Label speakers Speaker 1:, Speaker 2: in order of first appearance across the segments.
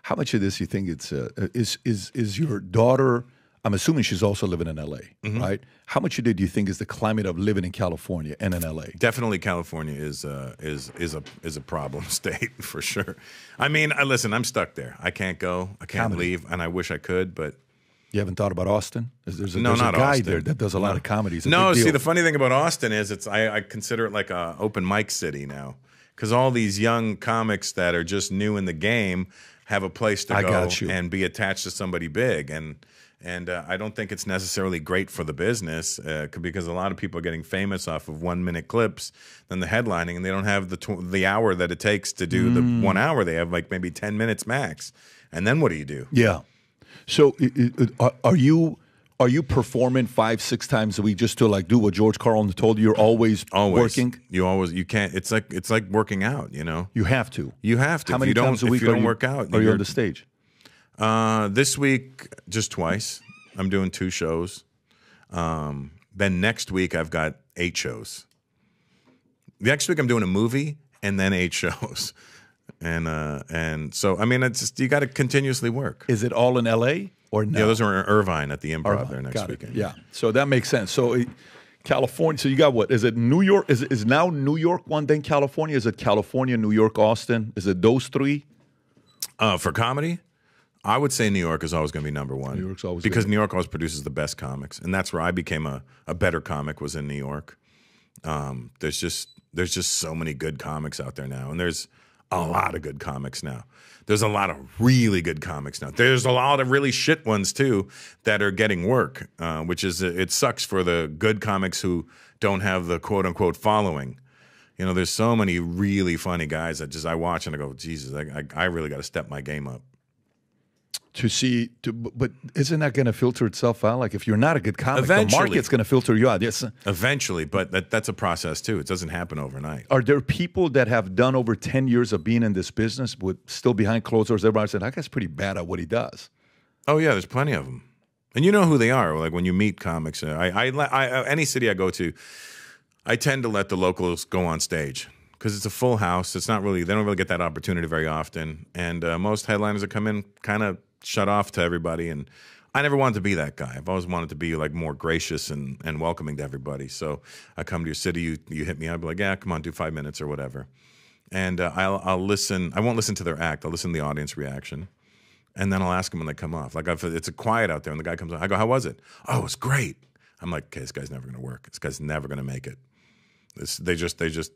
Speaker 1: How much of this you think it's is your daughter? I'm assuming she's also living in L.A., right? How much of it do you think is the climate of living in California and in L.A.?
Speaker 2: Definitely, California is a problem state for sure. I mean, listen, I'm stuck there. I can't go. I can't leave, and I wish I could, but.
Speaker 1: You haven't thought about Austin? There's a
Speaker 2: not
Speaker 1: guy
Speaker 2: Austin.
Speaker 1: there that does a lot of comedies.
Speaker 2: No, see, the funny thing about Austin is I consider it like a open mic city now, because all these young comics that are just new in the game have a place to go and be attached to somebody big, and I don't think it's necessarily great for the business because a lot of people are getting famous off of 1 minute clips, then the headlining, and they don't have the hour that it takes to do the 1 hour. They have like maybe 10 minutes max, and then what do you do?
Speaker 1: Yeah. So are you performing 5-6 times a week just to like do what George Carlin told you? You're always working.
Speaker 2: You can't. It's like working out. You know.
Speaker 1: You have to.
Speaker 2: You have to.
Speaker 1: How many times a week
Speaker 2: if you don't work out?
Speaker 1: Are you on the stage?
Speaker 2: This week just twice. I'm doing 2 shows. Then next week I've got 8 shows. Next week I'm doing a movie and then 8 shows. And so I mean, it's just, you got to continuously work.
Speaker 1: Is it all in L.A. or no?
Speaker 2: Yeah, those are in Irvine at the Improv there next weekend.
Speaker 1: Yeah, so that makes sense. So California. So you got what? Is it New York? Is now New York one? Then California? Is it California, New York, Austin? Is it those 3?
Speaker 2: For comedy, I would say New York is always going to be number 1.
Speaker 1: New York's always
Speaker 2: because New York always produces the best comics, and that's where I became a better comic, was in New York. There's just so many good comics out there now, and there's a lot of good comics now. There's a lot of really good comics now. There's a lot of really shit ones too that are getting work, which is, it sucks for the good comics who don't have the quote unquote following. You know, there's so many really funny guys that just I watch and I go, Jesus, I really got to step my game up.
Speaker 1: But isn't that going to filter itself out? Like if you're not a good comic,
Speaker 2: eventually,
Speaker 1: the market's going to filter you out. Yes,
Speaker 2: eventually, but that's a process too. It doesn't happen overnight.
Speaker 1: Are there people that have done over 10 years of being in this business with still behind closed doors? Everybody said that guy's pretty bad at what he does.
Speaker 2: Oh yeah, there's plenty of them, and you know who they are. Like when you meet comics, any city I go to, I tend to let the locals go on stage. Because it's a full house. It's not really, they don't really get that opportunity very often. And most headliners that come in kind of shut off to everybody. And I never wanted to be that guy. I've always wanted to be like more gracious and welcoming to everybody. So I come to your city, you hit me up, I'll be like, yeah, come on, do 5 minutes or whatever. And I'll listen. I won't listen to their act. I'll listen to the audience reaction. And then I'll ask them when they come off. Like if it's a quiet out there and the guy comes on, I go, how was it? Oh, it was great. I'm like, okay, this guy's never going to work. This guy's never going to make it.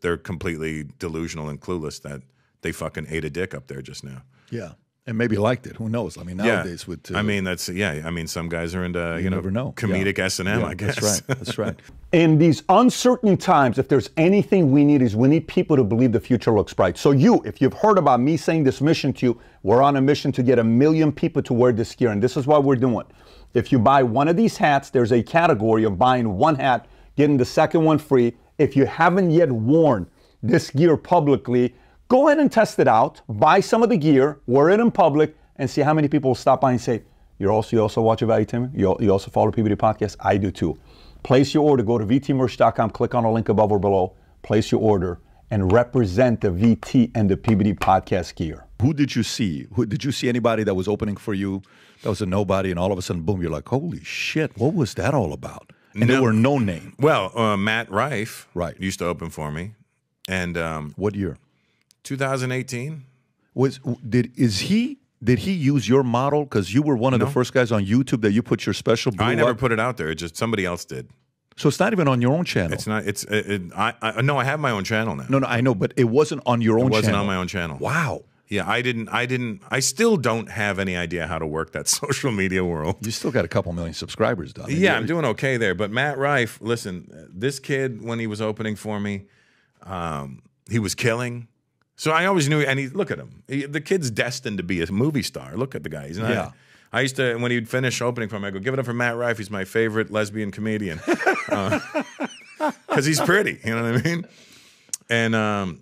Speaker 2: They're completely delusional and clueless that they fucking ate a dick up there just now.
Speaker 1: Yeah, and maybe liked it. Who knows? I mean, nowadays with
Speaker 2: I mean, I mean, some guys are into you
Speaker 1: never know
Speaker 2: comedic S&M. I guess
Speaker 1: that's right. That's right.
Speaker 3: In these uncertain times, if there's anything we need people to believe the future looks bright. So if you've heard about me saying this mission to you, we're on a mission to get 1 million people to wear this gear, and this is what we're doing. If you buy one of these hats, there's a category of buying one hat, getting the second one free. If you haven't yet worn this gear publicly, go ahead and test it out. Buy some of the gear, wear it in public, and see how many people will stop by and say, you also watch Valuetainment? You also follow PBD Podcast? I do too. Place your order. Go to vtmerch.com, click on the link above or below, place your order, and represent the VT and the PBD Podcast gear.
Speaker 1: Who did you see? Did you see anybody that was opening for you that was a nobody, and all of a sudden, boom, you're like, holy shit, what was that all about? And they were no name.
Speaker 2: Well, Matt Rife used to open for me. And
Speaker 1: what year?
Speaker 2: 2018.
Speaker 1: Did he use your model? Because you were one of the first guys on YouTube that you put your special blue
Speaker 2: I never put it out there. It just somebody else did.
Speaker 1: So it's not even on your own channel.
Speaker 2: It's not. No, I have my own channel now.
Speaker 1: No, I know, but it wasn't on your own channel.
Speaker 2: It wasn't on my own channel.
Speaker 1: Wow.
Speaker 2: Yeah, I still don't have any idea how to work that social media world.
Speaker 1: You still got a couple million subscribers, Don.
Speaker 2: Yeah, I'm doing okay there. But Matt Rife, listen, this kid, when he was opening for me, he was killing. So I always knew, and look at him. The kid's destined to be a movie star. Look at the guy. He's not. Yeah. I used to, when he'd finish opening for me, I go, give it up for Matt Rife. He's my favorite lesbian comedian. Because he's pretty, you know what I mean? And,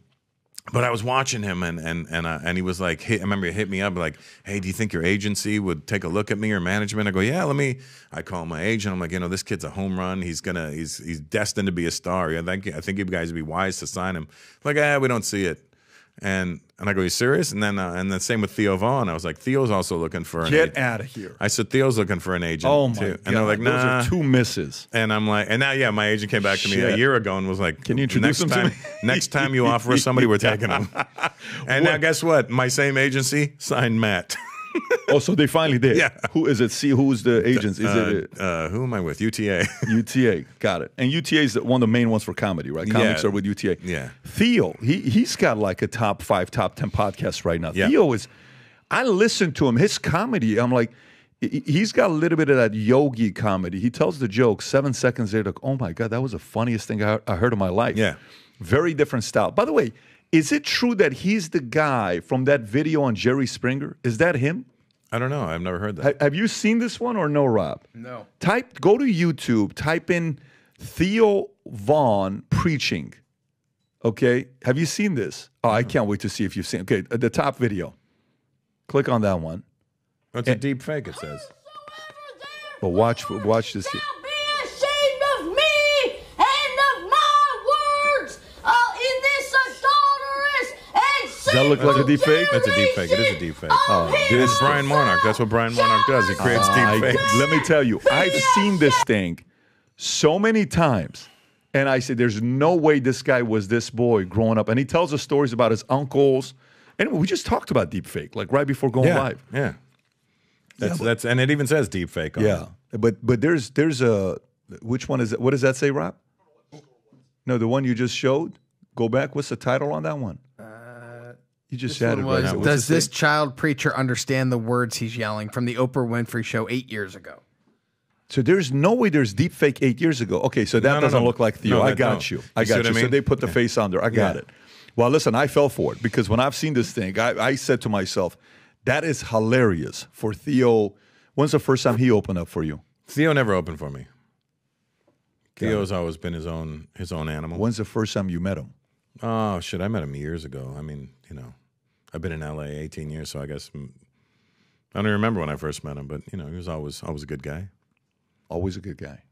Speaker 2: but I was watching him, and he was like, I remember he hit me up like, hey, do you think your agency would take a look at me or management? I go, yeah, I call my agent. I'm like, this kid's a home run. He's destined to be a star. I think you guys would be wise to sign him. Like, we don't see it. And I go, you serious? And then same with Theo Vaughn. I was like, Theo's also looking for an agent.
Speaker 1: Get out of here.
Speaker 2: I said, Theo's looking for an agent
Speaker 1: Oh, my
Speaker 2: too.
Speaker 1: God.
Speaker 2: And they're like, nah.
Speaker 1: Those are two misses.
Speaker 2: And I'm like, and now, yeah, my agent came back to me a year ago and was like,
Speaker 1: can you introduce him to me?
Speaker 2: Next time you offer us somebody, we're taking them. And now guess what? My same agency signed Matt.
Speaker 1: Oh, so they finally did.
Speaker 2: Yeah.
Speaker 1: Who is it? See, who's the agents? Is it
Speaker 2: who am I with? UTA.
Speaker 1: UTA? Got it. And UTA is one of the main ones for comedy, right? Comics are with UTA.
Speaker 2: Yeah.
Speaker 1: Theo, he's got like a top 5, top 10 podcast right now.
Speaker 2: Yeah.
Speaker 1: Theo is. I listen to him. His comedy. I'm like, he's got a little bit of that yogi comedy. He tells the joke 7 seconds later. Like, oh my God, that was the funniest thing I heard in my life.
Speaker 2: Yeah.
Speaker 1: Very different style. By the way, is it true that he's the guy from that video on Jerry Springer? Is that him?
Speaker 2: I don't know. I've never heard that.
Speaker 1: Have you seen this one or no, Rob?
Speaker 4: No.
Speaker 1: Go to YouTube, type in Theo Vaughn preaching. Okay? Have you seen this? Oh, I can't wait to see if you've seen it. Okay, the top video. Click on that one.
Speaker 2: It's a deep fake, it says.
Speaker 1: But watch this here. Does that look like a deep fake?
Speaker 2: That's a deep fake. It is a deep fake.
Speaker 1: This
Speaker 2: is Brian Monarch. That's what Brian Monarch does. He creates deep fakes.
Speaker 1: Let me tell you, I've seen this thing so many times. And I said, there's no way this guy was this boy growing up. And he tells us stories about his uncles. And we just talked about deep fake, like right before going live.
Speaker 2: Yeah. That's and it even says deep fake on it.
Speaker 1: But there's a, which one is it? What does that say, Rob? No, the one you just showed. Go back. What's the title on that one? You just had it right now.
Speaker 4: Does this child preacher understand the words he's yelling from the Oprah Winfrey Show 8 years ago?
Speaker 1: So there's no way there's deep fake 8 years ago. Okay, so that doesn't look like Theo.
Speaker 2: No,
Speaker 1: I got you. I got you. So they put the face on there. I got it. Well, listen, I fell for it because when I've seen this thing, I said to myself, that is hilarious for Theo. When's the first time he opened up for you?
Speaker 2: Theo never opened for me. Theo's always been his own animal.
Speaker 1: When's the first time you met him?
Speaker 2: Oh, shit, I met him years ago. I mean, I've been in LA 18 years, so I guess I don't even remember when I first met him, but he was always a good guy.
Speaker 1: Always a good guy.